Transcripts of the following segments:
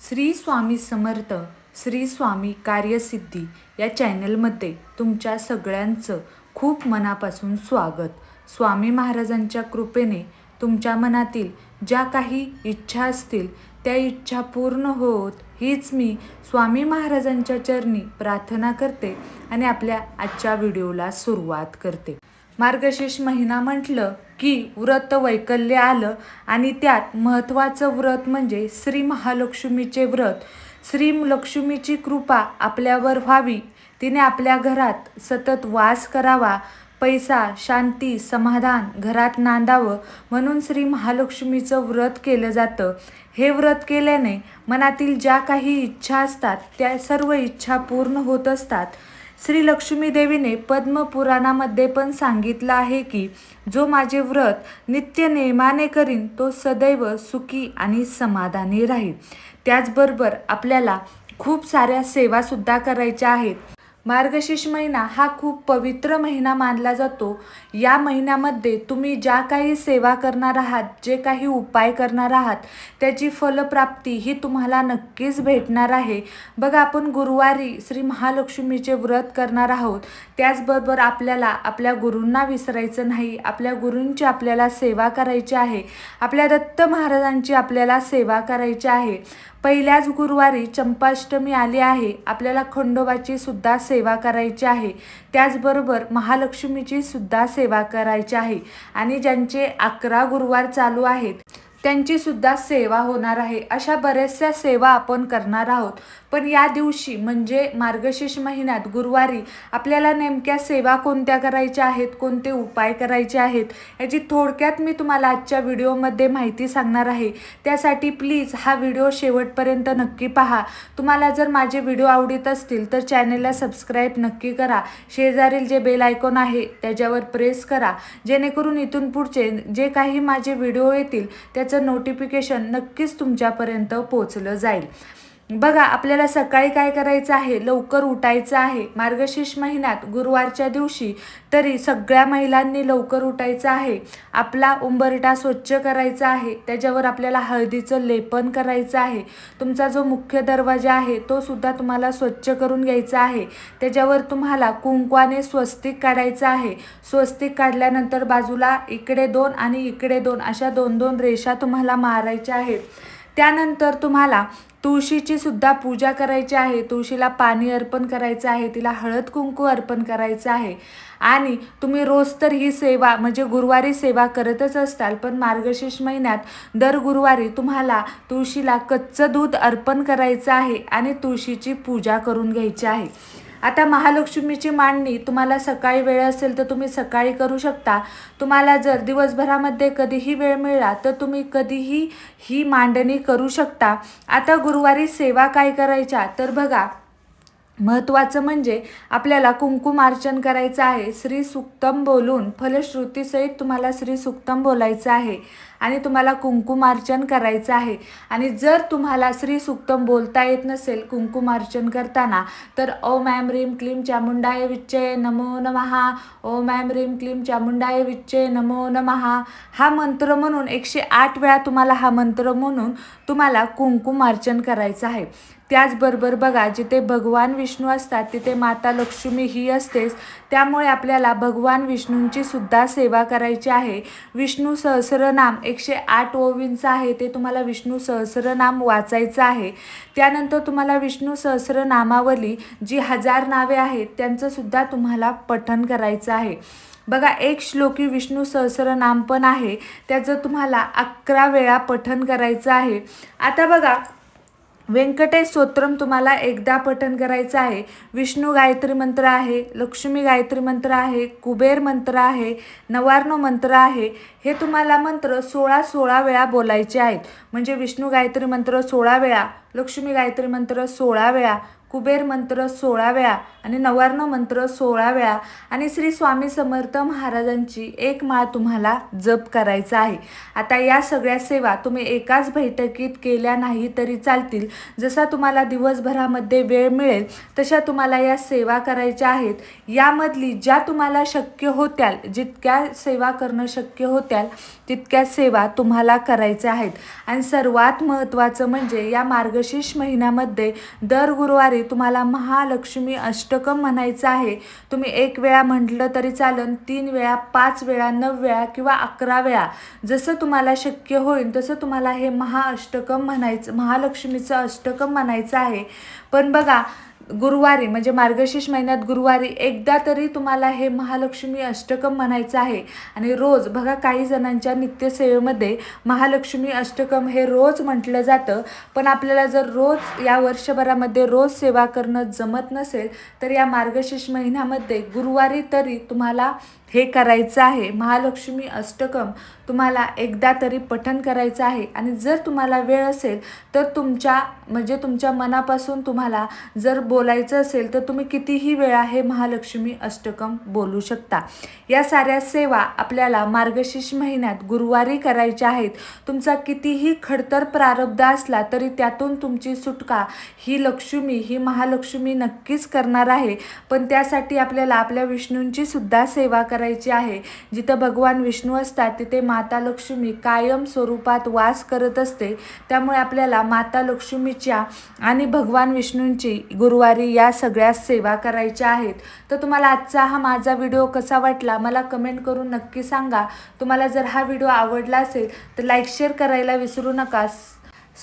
श्री स्वामी समर्थ, श्री स्वामी कार्यसिद्धी या चॅनलमध्ये तुमच्या सगळ्यांचं खूप मनापासून स्वागत. स्वामी महाराजांच्या कृपेने तुमच्या मनातील ज्या काही इच्छा असतील त्या इच्छा पूर्ण होत हीच मी स्वामी महाराजांच्या चरणी प्रार्थना करते आणि आपल्या आजच्या व्हिडिओला सुरुवात करते. मार्गशीर्ष महिना म्हटलं की व्रत वैकल्य आलं आणि त्यात महत्त्वाचं व्रत म्हणजे श्री महालक्ष्मीचे व्रत. श्री लक्ष्मीची कृपा आपल्यावर व्हावी, तिने आपल्या घरात सतत वास करावा, पैसा, शांती, समाधान घरात नांदावं म्हणून श्री महालक्ष्मीचं व्रत केलं जातं. हे व्रत केल्याने मनातील ज्या काही इच्छा असतात त्या सर्व इच्छा पूर्ण होत असतात. श्री लक्ष्मी देवीने पद्मपुराणामध्ये पण सांगितलं आहे की जो माझे व्रत नित्य नेमाने करीन तो सदैव सुखी आणि समाधानी राहील. त्याचबरोबर आपल्याला खूप साऱ्या सेवासुद्धा करायच्या आहेत. मार्गशीर्ष महिना हा खूप पवित्र महिना मानला जातो. या महिन्यामध्ये तुम्ही ज्या काही सेवा करणार आहात, जे काही उपाय करणार आहात त्याची फलप्राप्ती ही तुम्हाला नक्कीच भेटणार आहे. बघा, आपण गुरुवारी श्री महालक्ष्मीचे व्रत करणार आहोत. त्याचबरोबर आपल्याला आपल्या गुरूंना विसरायचं नाही. आपल्या गुरूंची आपल्याला सेवा करायची आहे. आपल्या दत्त महाराजांची आपल्याला सेवा करायची आहे. पहिल्याच गुरुवारी चंपाष्टमी आली आहे. आपल्याला खंडोबाची सुद्धा सेवा करायची आहे. त्याचबरोबर महालक्ष्मीची सुद्धा सेवा करायची आहे आणि ज्यांचे 11 गुरुवार चालू आहेत त्यांची सुद्धा सेवा होणार आहे. अशा बऱ्याचशा सेवा आपण करणार आहोत. पण या दिवशी म्हणजे मार्गशीर्ष महिन्यात गुरुवारी आपल्याला नेमक्या सेवा कोणत्या करायच्या आहेत, कोणते उपाय करायचे आहेत याची थोडक्यात मी तुम्हाला आजच्या व्हिडिओमध्ये माहिती सांगणार आहे. त्यासाठी प्लीज हा व्हिडिओ शेवटपर्यंत नक्की पहा. तुम्हाला जर माझे व्हिडिओ आवडत असतील तर चॅनलला सबस्क्राईब नक्की करा. शेजारील जे बेल आयकॉन आहे त्याच्यावर प्रेस करा, जेणेकरून इथून पुढचे जे काही माझे व्हिडिओ येतील त्याचं नोटिफिकेशन नक्कीच तुमच्यापर्यंत पोहोचलं जाईल. बघा, आपल्याला सकाळी काय करायचं आहे, लवकर उठायचं आहे. मार्गशीर्ष महिन्यात गुरुवारच्या दिवशी तरी सगळ्या महिलांनी लवकर उठायचं आहे. आपला उंबरठा स्वच्छ करायचा आहे. त्याच्यावर आपल्याला हळदीचं लेपन करायचं आहे. तुमचा जो मुख्य दरवाजा आहे तो सुद्धा तुम्हाला स्वच्छ करून घ्यायचा आहे. त्याच्यावर तुम्हाला कुंकवाने स्वस्तिक काढायचं आहे. स्वस्तिक काढल्यानंतर बाजूला इकडे 2 आणि इकडे 2 अशा 2-2 रेषा तुम्हाला मारायच्या आहेत. त्यानंतर तुम्हाला तुळशीची सुद्धा पूजा करायची आहे. तुळशीला पाणी अर्पण करायचं आहे, तिला हळद कुंकू अर्पण करायचं आहे. आणि तुम्ही रोज तर ही सेवा म्हणजे गुरुवारी सेवा करतच असताल, पण मार्गशीर्ष महिन्यात दर गुरुवारी तुम्हाला तुळशीला कच्चं दूध अर्पण करायचं आहे आणि तुळशीची पूजा करून घ्यायची आहे. आता महालक्ष्मीची मांडणी तुम्हाला सकाळी वेळ असेल तर तुम्ही सकाळी करू शकता. तुम्हाला जर दिवसभरामध्ये कधीही वेळ मिळाला तर तुम्ही कधीही ही मांडणी करू शकता. आता गुरुवारी सेवा काय करायच्या तर बघा, महत्त्वाचं म्हणजे आपल्याला कुंकुमार्चन करायचं आहे. श्री सुक्तम बोलून फलश्रुतीसहित तुम्हाला श्री सुक्तम बोलायचं आहे आणि तुम्हाला कुंकुमार्चन करायचं आहे. आणि जर तुम्हाला श्री सुक्तम बोलता येत नसेल कुंकुमार्चन करताना तर ओम ऐं ह्रीं क्लीं चामुंडाय विच्चे नमो नमः, ओम ऐं ह्रीं क्लीं चामुंडाय विच्चे नमो नमः हा मंत्र म्हणून 108 वेळा तुम्हाला हा मंत्र म्हणून तुम्हाला कुंकुमार्चन करायचं आहे. त्याचबरोबर बघा, जिथे भगवान विष्णू असतात तिथे माता लक्ष्मी ही असतेच. त्यामुळे आपल्याला भगवान विष्णूंची सुद्धा सेवा करायची आहे. विष्णू सहस्रनाम 108 ओवींचं आहे, ते तुम्हाला विष्णू सहस्रनाम वाचायचं आहे. त्यानंतर तुम्हाला विष्णू सहस्रनामावली जी 1000 नावे आहेत त्यांचं सुद्धा तुम्हाला पठण करायचं आहे. बघा, एक श्लोकी विष्णू सहस्रनाम पण आहे, त्याचं तुम्हाला 11 वेळा पठण करायचं आहे. आता बघा, व्यंकटेश स्तोत्रम तुम्हाला एकदा पठण करायचं आहे. विष्णू गायत्री मंत्र आहे, लक्ष्मी गायत्री मंत्र आहे, कुबेर मंत्र आहे, नवार्णव मंत्र आहे. हे तुम्हाला मंत्र 16 वेळा बोलायचे आहेत. म्हणजे विष्णू गायत्री मंत्र 16 वेळा, लक्ष्मी गायत्री मंत्र 16 वेळा, कुबेर मंत्र 16 वेळा आणि नवार्ण मंत्र 16 वेळा आणि श्री स्वामी समर्थ महाराजांची एक माळ तुम्हाला जप करायचा आहे. आता या सगळ्या सेवा तुम्ही एकाच बैठकीत केल्या नाही तरी चालतील. जसा तुम्हाला दिवसभरामध्ये वेळ मिळेल तशा तुम्हाला या सेवा करायच्या आहेत. यामधली ज्या तुम्हाला शक्य होत्याल, जितक्या सेवा करणं शक्य होत्याल तितक्या सेवा तुम्हाला करायच्या आहेत. आणि सर्वात महत्त्वाचं म्हणजे या मार्गशीर्ष महिन्यामध्ये दर गुरुवारी तुम्हाला महालक्ष्मी अष्टकम म्हणायचं आहे. तुम्ही 1 वेळा म्हटलं तरी चालेल, 3 वेळा, 5 वेळा, 9 वेळा किंवा 11 वेळा जसं तुम्हाला शक्य होईल तसं तुम्हाला हे महाअष्टकम म्हणायचं, महालक्ष्मीचं अष्टकम म्हणायचं आहे. पण बघा, गुरुवारी म्हणजे मार्गशीर्ष महिन्यात गुरुवारी एकदा तरी तुम्हाला हे महालक्ष्मी अष्टकम म्हणायचं आहे. आणि रोज बघा, काही जणांच्या नित्यसेवेमध्ये महालक्ष्मी अष्टकम हे रोज म्हटलं जातं. पण आपल्याला जर रोज या वर्षभरामध्ये रोज सेवा करणं जमत नसेल तर या मार्गशीर्ष महिन्यामध्ये गुरुवारी तरी तुम्हाला हे करायचं आहे. महालक्ष्मी अष्टकम तुम्हाला एकदा तरी पठण करायचं आहे. आणि जर तुम्हाला वेळ असेल तर तुमच्या मनापासून तुम्हाला जर बोलायचं असेल तर तुम्ही कितीही वेळा हे महालक्ष्मी अष्टकम बोलू शकता. या साऱ्या सेवा आपल्याला मार्गशीर्ष महिन्यात गुरुवारी करायच्या आहेत. तुमचा कितीही खडतर प्रारब्ध असला तरी त्यातून तुमची सुटका ही लक्ष्मी, ही महालक्ष्मी नक्कीच करणार आहे. पण त्यासाठी आपल्याला आपल्या विष्णूंची सुद्धा सेवा करायची आहे. जिथं भगवान विष्णू असतात तिथे माता लक्ष्मी कायम स्वरूपात वास करत असते. त्यामुळे आपल्याला माता लक्ष्मीच्या आणि भगवान विष्णूंची गुरुवारी या सगळ्या सेवा करायच्या आहेत. तर तुम्हाला आजचा हा माझा व्हिडिओ कसा वाटला मला कमेंट करून नक्की सांगा. तुम्हाला जर हा व्हिडिओ आवडला असेल तर लाईक शेअर करायला विसरू नका,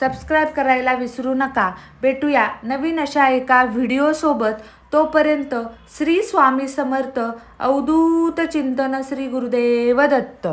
सबस्क्राईब करायला विसरू नका. भेटूया नवीन अशा एका व्हिडिओसोबत. तोपर्यंत श्री स्वामी समर्थ. अवधूत चिंतन. श्री गुरुदेव दत्त.